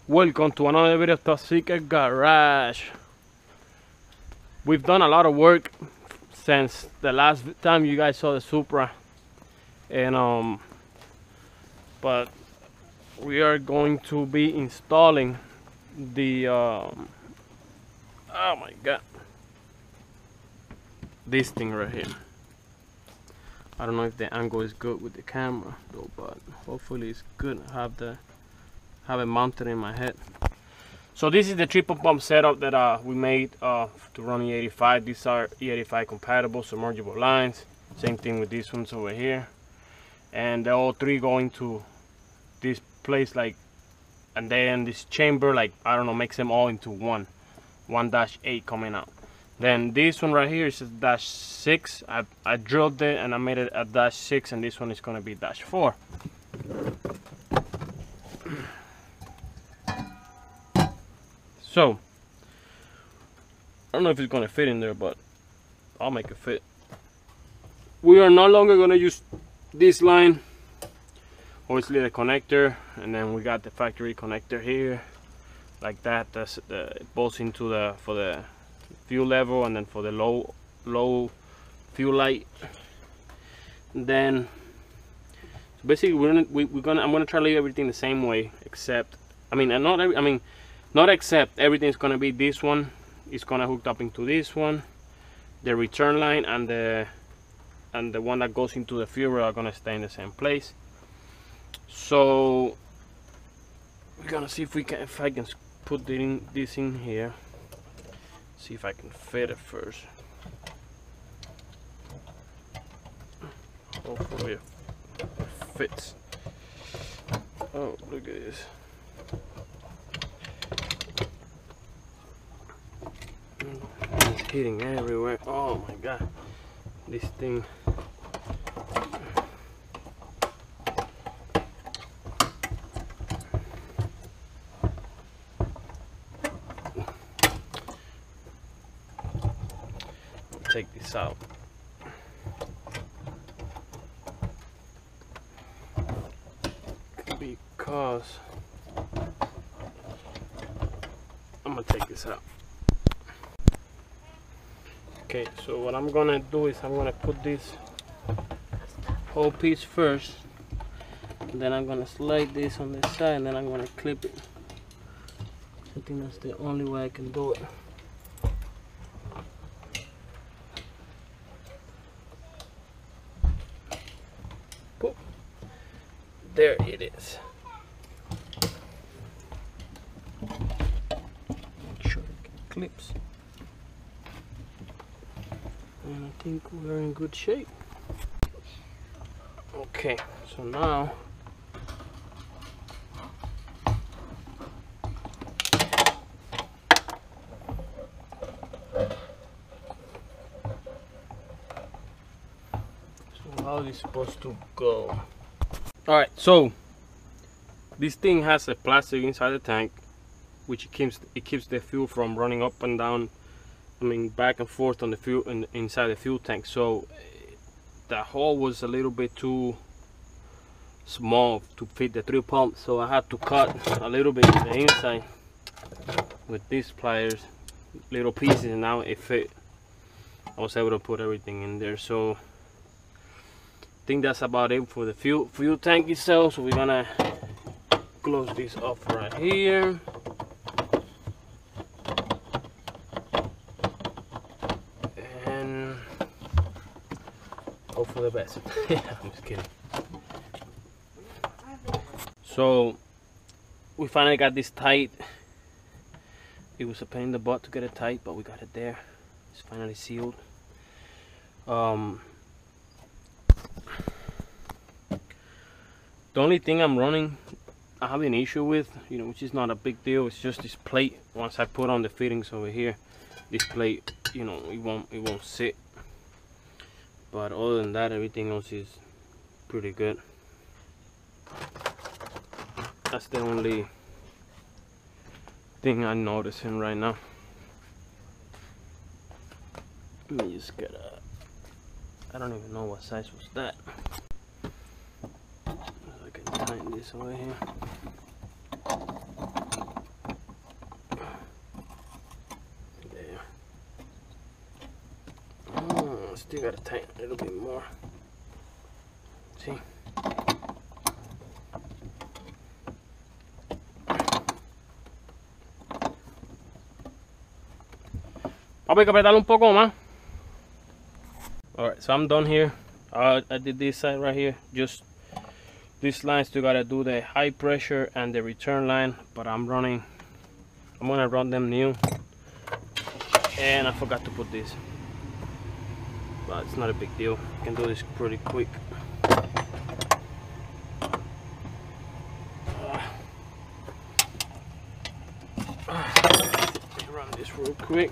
Welcome to another video of Supra Garage. We've done a lot of work since the last time you guys saw the Supra, and but we are going to be installing the oh my god, this thing right here. I don't know if the angle is good with the camera though, but hopefully it's good. I have it mounted in my head. So this is the triple pump setup that we made to run E85. These are E85 compatible submergible lines. Same thing with these ones over here, and they're all three going to this place, like, and then this chamber, like, I don't know, makes them all into one 1-8 coming out. Then this one right here is a -6. I drilled it and I made it a -6, and this one is going to be -4. So I don't know if it's going to fit in there, but I'll make it fit. We are no longer going to use this line, obviously the connector, and then we got the factory connector here, like that. That's it bolts into the for the fuel level, and then for the low fuel light. And then so basically I'm gonna try to leave everything the same way, except not except everything's gonna be this one is gonna hook up into this one. The return line and the one that goes into the fuel are gonna stay in the same place. So we're gonna see if I can put this in here. See if I can fit it first. Hopefully it fits. Oh, look at this. It's hitting everywhere. Oh my god, this thing. Take this out. Because I'm gonna take this out. Okay, so what I'm gonna do is I'm gonna put this whole piece first, and then I'm gonna slide this on this side, and then I'm gonna clip it. I think that's the only way I can do it. Boop. There it is. Make sure it clips. And I think we're in good shape. Okay, so now how is it supposed to go? Alright, so this thing has a plastic inside the tank, which it keeps the fuel from running up and down, back and forth on the fuel inside the fuel tank. So the hole was a little bit too small to fit the 3 pumps, so I had to cut a little bit to the inside with these pliers, little pieces, and now it fit. I was able to put everything in there. So I think that's about it for the fuel tank itself. So we're gonna close this off right here. Hope for the best. I'm just kidding. So we finally got this tight. It was a pain in the butt to get it tight, but we got it there. It's finally sealed. The only thing I have an issue with, which is not a big deal, it's just this plate. Once I put on the fittings over here, this plate, it won't sit. But other than that, everything else is pretty good. That's the only thing I'm noticing right now. Let me just get I don't even know what size was that. I can tighten this over here. Still gotta tighten a little bit more. See? Hay que apretarlo un poco más. Alright, so I'm done here. I did this side right here. Just this line, still gotta do the high pressure and the return line, but I'm gonna run them new. And I forgot to put this. But it's not a big deal. I can do this pretty quick. Run this real quick.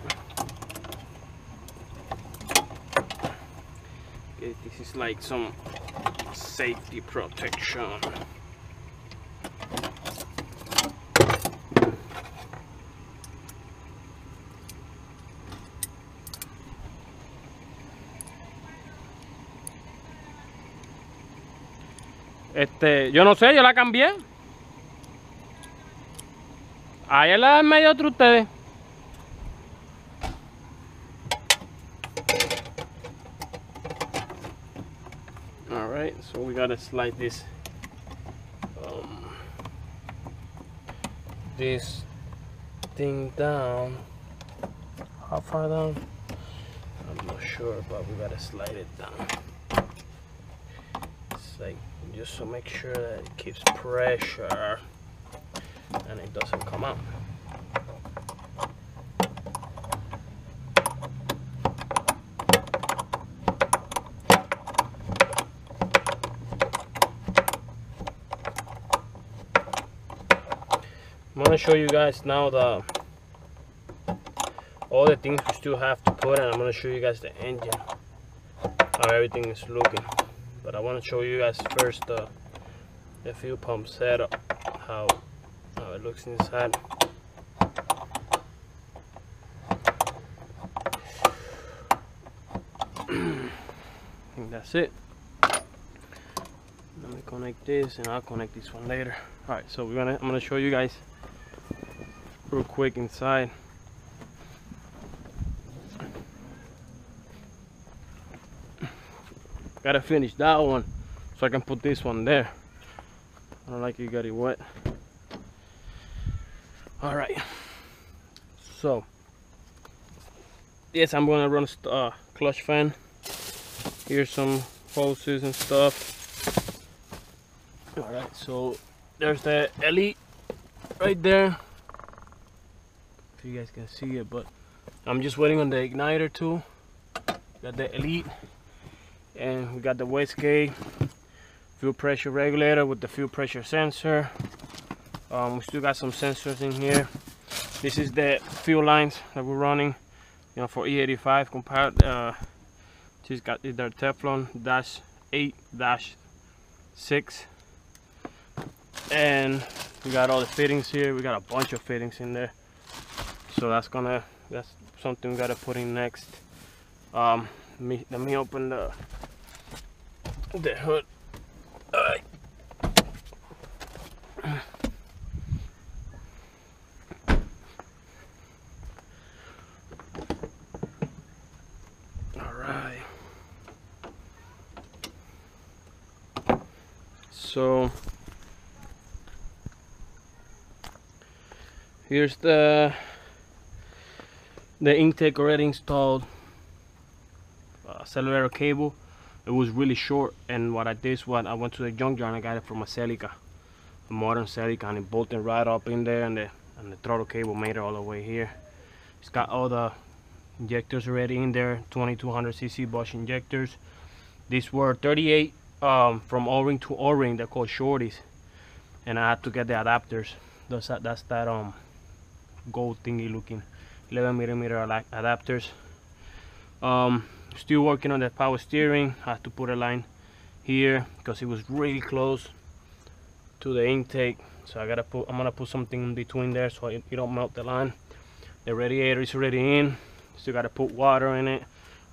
Okay, this is like some safety protection. Yo no sé, yo la cambié. Ahí la en medio entre ustedes. Alright, so we gotta slide this this thing down. How far down? I'm not sure, but we gotta slide it down. It's like just to make sure that it keeps pressure and it doesn't come out. I'm gonna show you guys now all the things we still have to put, and I'm gonna show you guys the engine, how everything is looking. But I want to show you guys first the fuel pump setup, how it looks inside. I think that's it. Let me connect this, and I'll connect this one later. All right, so I'm gonna show you guys real quick inside. Gotta finish that one so I can put this one there. I don't like it got it wet. All right, so yes, I'm gonna run a clutch fan. Here's some hoses and stuff. All right, so there's the Elite right there, if you guys can see it, but I'm just waiting on the igniter too. Got the Elite, and we got the wastegate fuel pressure regulator with the fuel pressure sensor. We still got some sensors in here. This is the fuel lines that we're running, you know, for E85 compared. She's got their Teflon -8-6, and we got all the fittings here. We got a bunch of fittings in there, so that's something we gotta put in next. Let me open the hood. Alright. So here's the intake already installed. Cellular cable. It was really short, and what I did is I went to the junkyard and I got it from a Celica, a modern Celica, and it bolted right up in there, and the throttle cable made it all the way here. It's got all the injectors already in there, 2200cc Bosch injectors. These were 38 from O-ring to O-ring. They're called shorties, and I had to get the adapters. That's that gold thingy looking 11mm adapters. Still working on the power steering. I had to put a line here because it was really close to the intake, so I'm gonna put something in between there so it don't melt the line. The radiator is already in. Still gotta put water in it.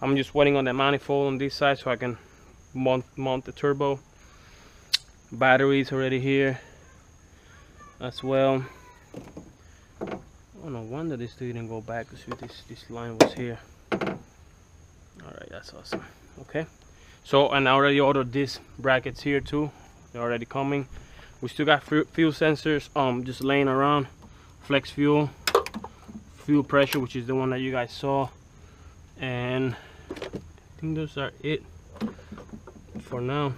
I'm just waiting on the manifold on this side so I can mount the turbo. Battery is already here as well. Oh, no wonder this didn't go back, because this line was here. All right, that's awesome. Okay, so and I already ordered these brackets here too. They're already coming. We still got fuel sensors just laying around, flex fuel, fuel pressure, which is the one that you guys saw, and I think those are it for now.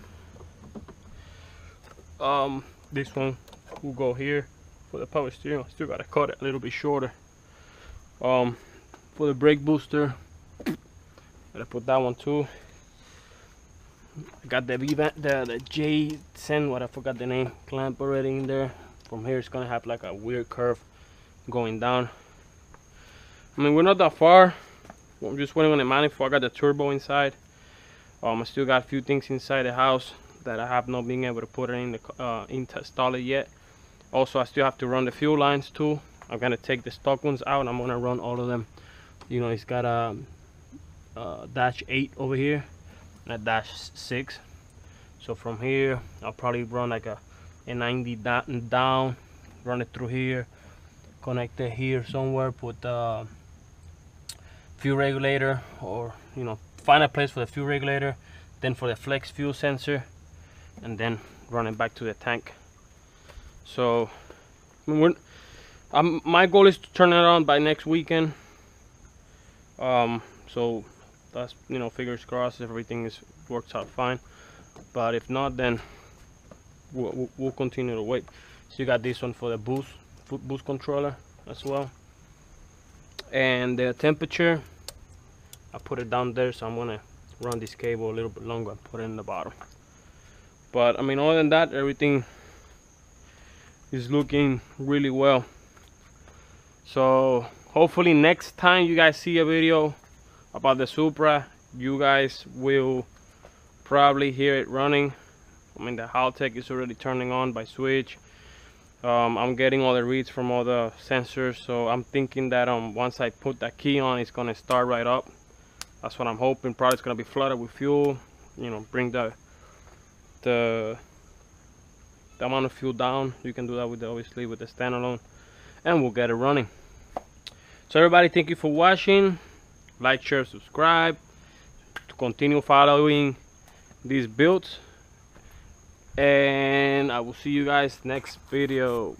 This one will go here for the power steering. I still gotta cut it a little bit shorter. For the brake booster, gotta put that one too. I got the the J10, what I forgot the name, clamp already in there. From here it's gonna have like a weird curve going down. I mean, we're not that far. I'm just waiting on the manifold. I got the turbo inside. I still got a few things inside the house that I have not been able to put it in the install it yet. Also, I still have to run the fuel lines too. I'm gonna take the stock ones out. I'm gonna run all of them. You know, it's got a dash 8 over here and a dash 6. So from here, I'll probably run like a 90 down, run it through here, connect it here somewhere, put the fuel regulator, or you know, find a place for the fuel regulator, then for the flex fuel sensor, and then run it back to the tank. So I mean, my goal is to turn it on by next weekend. So that's, you know, fingers crossed if everything works out fine. But if not, then we'll continue to wait. So you got this one for the boost controller as well, and the temperature, I put it down there, so I'm gonna run this cable a little bit longer and put it in the bottom. But I mean, other than that, everything is looking really well. So hopefully next time you guys see a video about the Supra, you guys will probably hear it running. I mean, the Haltech is already turning on by switch. I'm getting all the reads from all the sensors, so I'm thinking that once I put that key on, it's gonna start right up. That's what I'm hoping. Probably it's gonna be flooded with fuel, you know, bring the amount of fuel down. You can do that with obviously with the standalone, and we'll get it running. So everybody, thank you for watching. Like, share, subscribe to continue following these builds, and I will see you guys next video.